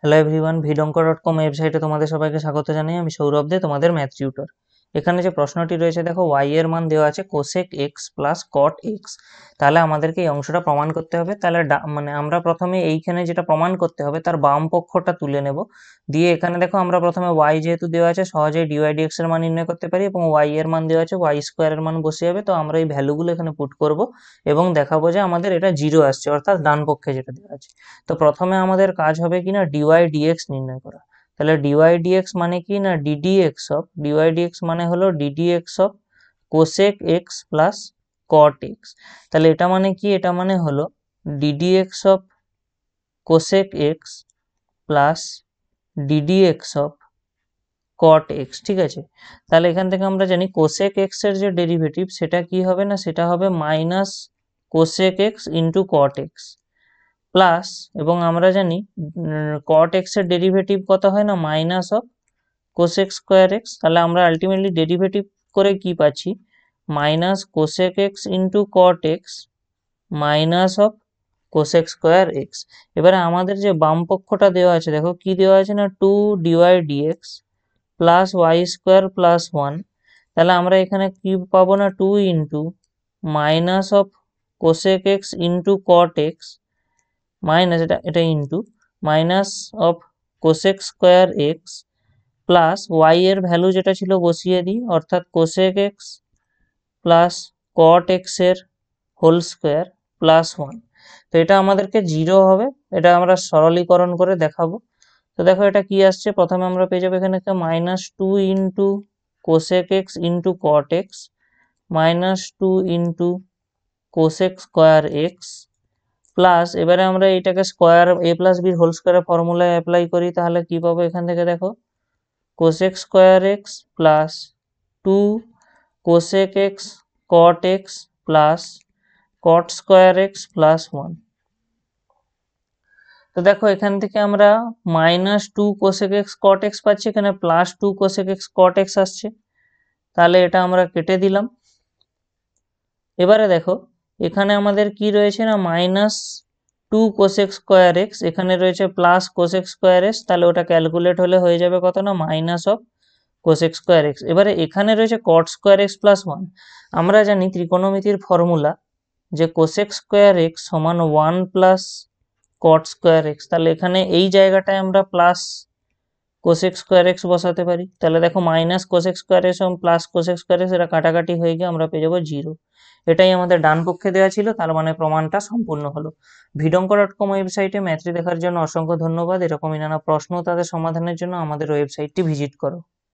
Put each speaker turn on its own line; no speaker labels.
Hello everyone, vidonko.com ওয়েবসাইটে তোমাদের সবাইকে স্বাগত জানাই। আমি সৌরভ দে, তোমাদের ম্যাথ টিউটর। এখানে যে প্রশ্নটি রয়েছে দেখো, y এর মান দেওয়া আছে cosec x plus cot x. তাহলে আমাদেরকে এই অংশটা প্রমাণ করতে হবে। তাহলে মানে আমরা প্রথমে এইখানে যেটা প্রমাণ করতে হবে তার বাম পক্ষটা তুলে নেব। দিয়ে এখানে দেখো আমরা প্রথমে y যেহেতু দেওয়া আছে সহজেই dy dx এর মান নির্ণয় করতে পারি, এবং y এর মান দেওয়া আছে y স্কোয়ারের মান বসে যাবে। তো আমরা এই ভ্যালুগুলো এখানে পুট করব এবং দেখাবো যে আমাদের এটা 0 আসছে, অর্থাৎ ডান পক্ষে যেটা দেওয়া আছে। তো প্রথমে আমাদের কাজ হবে কি না, dy dx নির্ণয় করা। তাহলে dy dx মানে কি না, dy dx মানে হলো ddx of cosec x plus cot x. তাহলে এটা মানে কি, এটা মানে হলো ddx of cosec x plus ddx of cot x. ঠিক আছে, তাহলে এখান থেকে আমরা জানি কোসেক এক্স এর যে ডেরিভেটিভ সেটা কি হবে না, সেটা হবে minus cosec x into cot x plus, এবং আমরা জানি কট এক্স এর ডেরিভেটিভ কত হয় না, minus of cosec square x. তাহলে আমরা আলটিমেটলি ডেরিভেটিভ করে কি পাচ্ছি, minus cosec x into cot x minus of cosec square x. এবারে আমাদের যে বাম পক্ষটা দেওয়া আছে, দেখো কি দেওয়া আছে না, 2 dy dx plus y square plus 1। তাহলে আমরা এখানে কি পাবো না, 2 into minus of cosec x into cot x minus এটা into minus of cosec square x plus y এর ভ্যালু যেটা ছিল বসিয়ে দিই, অর্থাৎ cosec x plus cot x এর হোল স্কোয়ার প্লাস 1। তো এটা আমাদেরকে 0 হবে, এটা আমরা সরলীকরণ করে দেখাবো। তো দেখো এটা কি আসছে, প্রথমে আমরা পেয়ে যাবো এখানে minus 2 into cosec x into cot x minus 2 into cosec square x plus, এবারে আমরা এটাকে স্কোয়ার এ প্লাস বির হোল স্কোয়ারের ফর্মুলায় অ্যাপ্লাই করি, তাহলে কি পাবো এখান থেকে দেখো, cosec square x plus 2 cosec x cot x plus cot square x plus 1। তো দেখো এখান থেকে আমরা minus 2 cosec x cot x পাচ্ছি, এখানে plus 2 cosec x cot x আসছে, তাহলে এটা আমরা কেটে দিলাম। এবারে দেখো এখানে আমাদের কি রয়েছে না, মাইনাস 2 কোসেক স্কোয়ার এক্স, এখানে রয়েছে প্লাস কোসেক স্কোয়ার এক্স, তাহলে ওটা ক্যালকুলেট হলে হয়ে যাবে কত না, minus of cosec square x. এবারে এখানে রয়েছে কট স্কোয়ার এক্স প্লাস 1। আমরা জানি ত্রিকোণমিতির ফর্মুলা যে কোসেক স্কোয়ার এক্স সমান 1 প্লাস কট স্কোয়ার এক্স। তাহলে এখানে এই জায়গাটায় আমরা প্লাস কোসেক স্কোয়ার এক্স বসাতে পারি। তাহলে দেখো মাইনাস কোসেক স্কোয়ার এক্স এবং প্লাস কোসেক স্কোয়ার এক্স এটা কাটাকাটি হয়ে গিয়ে আমরা পেয়ে যাবো 0। এটাই আমাদের ডান পক্ষে দেওয়া ছিল, তার মানে প্রমাণটা সম্পূর্ণ হলো। vidonko.com ওয়েবসাইটে ম্যাথটি দেখার জন্য অসংখ্য ধন্যবাদ। এরকমই নানা প্রশ্ন তাদের সমাধানের জন্য আমাদের ওয়েবসাইটটি ভিজিট করো।